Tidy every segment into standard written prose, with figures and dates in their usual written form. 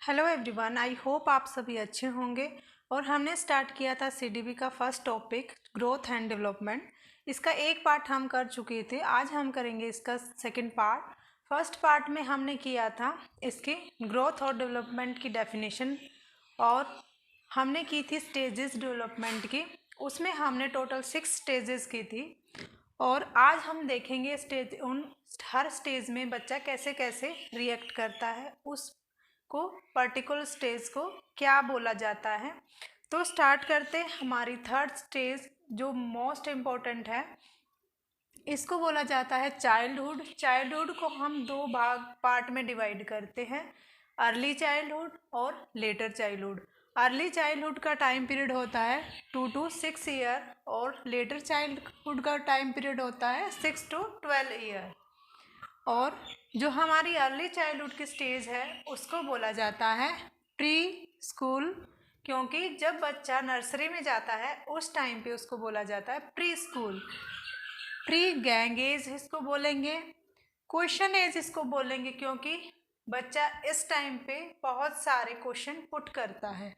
Hello everyone, I hope आप सभी अच्छे होंगे। और हमने स्टार्ट किया था सीडीबी का first topic growth and development. इसका एक पार्ट हम कर चुके थे, आज हम करेंगे इसका सेकंड पार्ट। फर्स्ट पार्ट में हमने किया था इसके ग्रोथ और डेवलपमेंट की डेफिनेशन, और हमने की थी स्टेजेस डेवलपमेंट की। उसमें हमने टोटल 6 स्टेजेस की थी, और आज हम देखेंगे स्टेज हर स्टेज में बच्चा कैसे कैसे रिएक्ट करता है, उस को पर्टिकुलर स्टेज को क्या बोला जाता है। तो स्टार्ट करते हैं। हमारी थर्ड स्टेज जो मोस्ट इम्पोर्टेंट है, इसको बोला जाता है चाइल्डहुड। चाइल्डहुड को हम दो पार्ट में डिवाइड करते हैं, अर्ली चाइल्डहुड और लेटर चाइल्डहुड। अर्ली चाइल्डहुड का टाइम पीरियड होता है 2 to 6 ईयर, और लेटर चाइल्डहुड का टाइम पीरियड होता है 6 to 12 ईयर। और जो हमारी अर्ली चाइल्डहुड की स्टेज है उसको बोला जाता है प्री स्कूल, क्योंकि जब बच्चा नर्सरी में जाता है उस टाइम पे उसको बोला जाता है pre school. Pre gang as इसको बोलेंगे, क्वेश्चन एज इसको बोलेंगे, क्योंकि बच्चा इस टाइम पे बहुत सारे क्वेश्चन पुट करता है।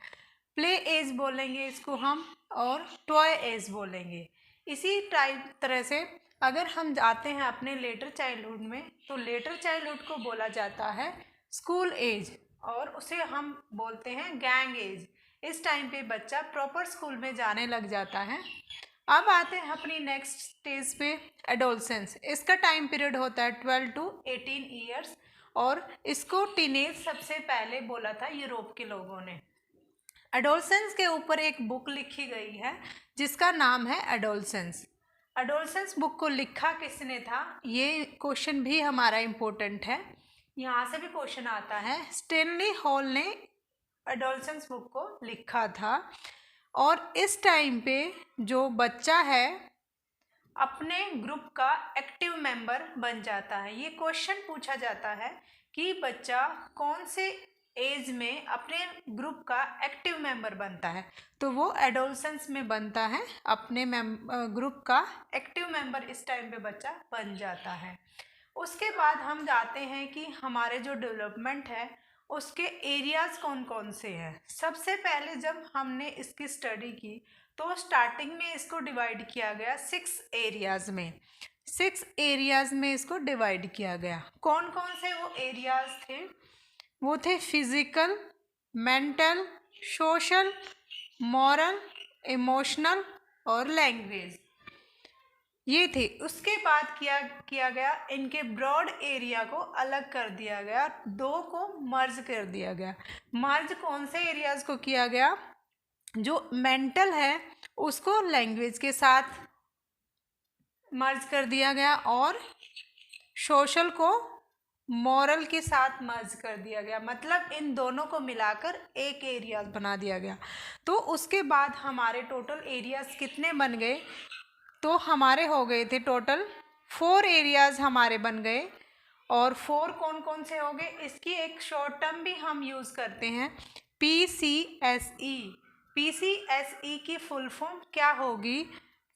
प्ले एज बोलेंगे इसको हम, और टॉय एज बोलेंगे। इसी तरह से अगर हम जाते हैं अपने लेटर चाइल्डहुड में, तो लेटर चाइल्डहुड को बोला जाता है स्कूल एज, और उसे हम बोलते हैं गैंग एज। इस टाइम पे बच्चा प्रॉपर स्कूल में जाने लग जाता है। अब आते हैं अपनी नेक्स्ट स्टेज पे, एडोलसेंस। इसका टाइम पीरियड होता है 12 to 18 ईयर्स, और इसको टीनेज सबसे पहले बोला था यूरोप के लोगों ने। एडोलसेंस के ऊपर एक बुक लिखी गई है जिसका नाम है एडोलसेंस। एडोलसेंस बुक को लिखा किसने था, ये क्वेश्चन भी हमारा इम्पोर्टेंट है, यहाँ से भी क्वेश्चन आता है। स्टेनली हॉल ने एडोलसेंस बुक को लिखा था, और इस टाइम पे जो बच्चा है अपने ग्रुप का एक्टिव मेंबर बन जाता है। ये क्वेश्चन पूछा जाता है कि बच्चा कौन से एज में अपने ग्रुप का एक्टिव मेंबर बनता है, तो वो एडोलसेंस में बनता है, अपने ग्रुप का एक्टिव मेंबर इस टाइम पे बच्चा बन जाता है। उसके बाद हम जाते हैं कि हमारे जो डेवलपमेंट है उसके एरियाज कौन कौन से हैं। सबसे पहले जब हमने इसकी स्टडी की तो स्टार्टिंग में इसको डिवाइड किया गया 6 एरियाज में। 6 एरियाज में इसको डिवाइड किया गया। कौन कौन से वो एरियाज थे, वो थे physical, mental, social, moral, emotional और लैंग्वेज, ये थे। उसके बाद किया गया इनके ब्रॉड एरिया को अलग कर दिया गया, दो को मर्ज कर दिया गया। मर्ज कौन से एरियाज को किया गया, जो मेंटल है उसको लैंग्वेज के साथ मर्ज कर दिया गया, और सोशल को मॉरल के साथ मर्ज कर दिया गया। मतलब इन दोनों को मिलाकर एक एरियाज बना दिया गया। तो उसके बाद हमारे टोटल एरियाज कितने बन गए, तो हमारे हो गए थे टोटल 4 एरियाज हमारे बन गए। और 4 कौन कौन से हो गए, इसकी एक शॉर्ट टर्म भी हम यूज़ करते हैं, PCSE। PCSE की फुल फॉर्म क्या होगी,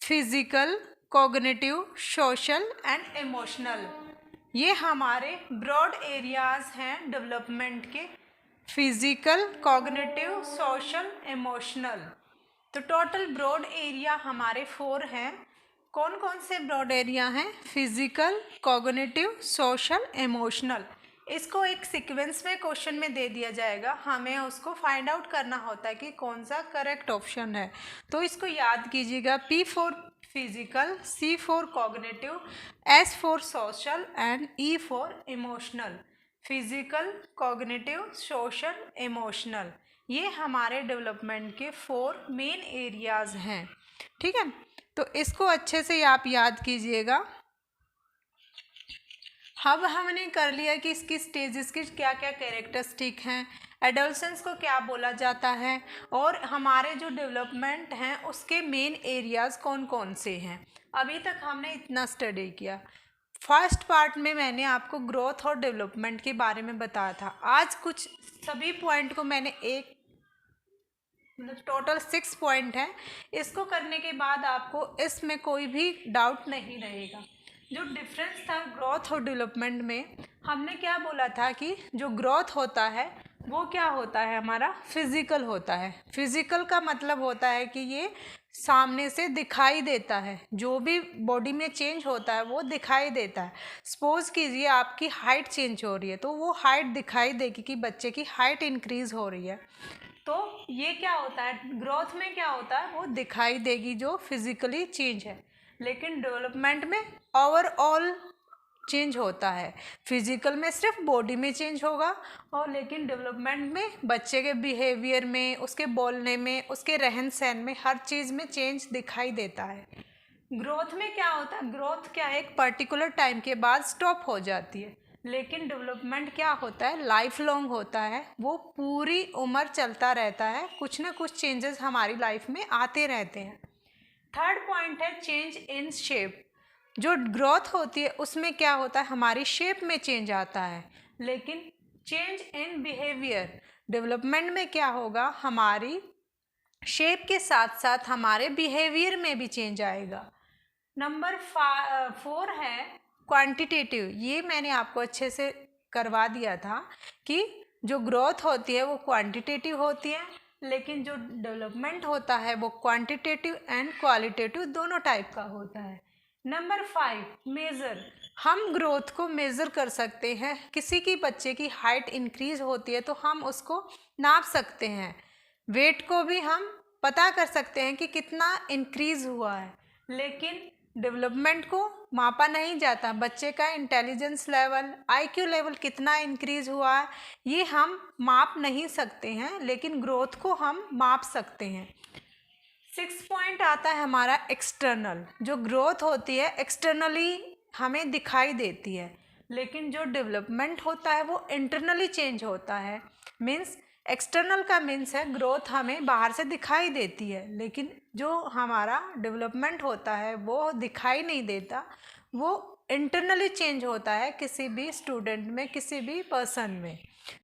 physical, cognitive, social and emotional. ये हमारे ब्रॉड एरियाज हैं डेवलपमेंट के, फिजिकल, कॉग्निटिव, सोशल, इमोशनल। तो टोटल ब्रॉड एरिया हमारे 4 हैं। कौन कौन से ब्रॉड एरिया हैं, फिजिकल, कॉग्निटिव, सोशल, इमोशनल। इसको एक सीक्वेंस में क्वेश्चन में दे दिया जाएगा, हमें उसको फाइंड आउट करना होता है कि कौन सा करेक्ट ऑप्शन है। तो इसको याद कीजिएगा, P for physical, C for cognitive, S for social and E for emotional. Physical, cognitive, social, emotional, ये हमारे डेवलपमेंट के 4 मेन एरियाज हैं। ठीक है, तो इसको अच्छे से आप याद कीजिएगा। अब हमने कर लिया कि इसकी स्टेजेस की क्या क्या कैरेक्टरिस्टिक हैं, एडोलसेंस को क्या बोला जाता है, और हमारे जो डेवलपमेंट हैं उसके मेन एरियाज कौन कौन से हैं। अभी तक हमने इतना स्टडी किया। फर्स्ट पार्ट में मैंने आपको ग्रोथ और डेवलपमेंट के बारे में बताया था। आज कुछ सभी पॉइंट को मैंने एक टोटल 6 पॉइंट है, इसको करने के बाद आपको इसमें कोई भी डाउट नहीं रहेगा। जो डिफरेंस था ग्रोथ और डेवलपमेंट में, हमने क्या बोला था कि जो ग्रोथ होता है वो क्या होता है, हमारा फिजिकल होता है। फिजिकल का मतलब होता है कि ये सामने से दिखाई देता है, जो भी बॉडी में चेंज होता है वो दिखाई देता है। सपोज कीजिए आपकी हाइट चेंज हो रही है तो वो हाइट दिखाई देगी कि बच्चे की हाइट इंक्रीज हो रही है। तो ये क्या होता है, ग्रोथ में क्या होता है, वो दिखाई देगी जो फिजिकली चेंज है। लेकिन डेवलपमेंट में ओवरऑल चेंज होता है। फिजिकल में सिर्फ बॉडी में चेंज होगा, और लेकिन डेवलपमेंट में बच्चे के बिहेवियर में, उसके बोलने में, उसके रहन सहन में, हर चीज़ में चेंज दिखाई देता है। ग्रोथ में क्या होता है, ग्रोथ क्या है, एक पर्टिकुलर टाइम के बाद स्टॉप हो जाती है। लेकिन डेवलपमेंट क्या होता है, लाइफ लॉन्ग होता है, वो पूरी उम्र चलता रहता है, कुछ ना कुछ चेंजेस हमारी लाइफ में आते रहते हैं। थर्ड पॉइंट है चेंज इन शेप। जो ग्रोथ होती है उसमें क्या होता है, हमारी शेप में चेंज आता है। लेकिन चेंज इन बिहेवियर, डेवलपमेंट में क्या होगा, हमारी शेप के साथ साथ हमारे बिहेवियर में भी चेंज आएगा। नंबर 4 है क्वांटिटेटिव। ये मैंने आपको अच्छे से करवा दिया था कि जो ग्रोथ होती है वो क्वांटिटेटिव होती है, लेकिन जो डेवलपमेंट होता है वो क्वांटिटेटिव एंड क्वालिटेटिव दोनों टाइप का होता है। Number 5 measure. हम ग्रोथ को मेज़र कर सकते हैं। किसी की बच्चे की हाइट इंक्रीज होती है तो हम उसको नाप सकते हैं। वेट को भी हम पता कर सकते हैं कि कितना इंक्रीज हुआ है। लेकिन डेवलपमेंट को मापा नहीं जाता। बच्चे का इंटेलिजेंस लेवल, आईक्यू लेवल कितना इंक्रीज हुआ है ये हम माप नहीं सकते हैं, लेकिन ग्रोथ को हम माप सकते हैं। 6 पॉइंट आता है हमारा एक्सटर्नल। जो ग्रोथ होती है एक्सटर्नली हमें दिखाई देती है, लेकिन जो डेवलपमेंट होता है वो इंटरनली चेंज होता है। मीन्स एक्सटर्नल का मीन्स है ग्रोथ हमें बाहर से दिखाई देती है, लेकिन जो हमारा डेवलपमेंट होता है वो दिखाई नहीं देता, वो इंटरनली चेंज होता है किसी भी स्टूडेंट में, किसी भी पर्सन में।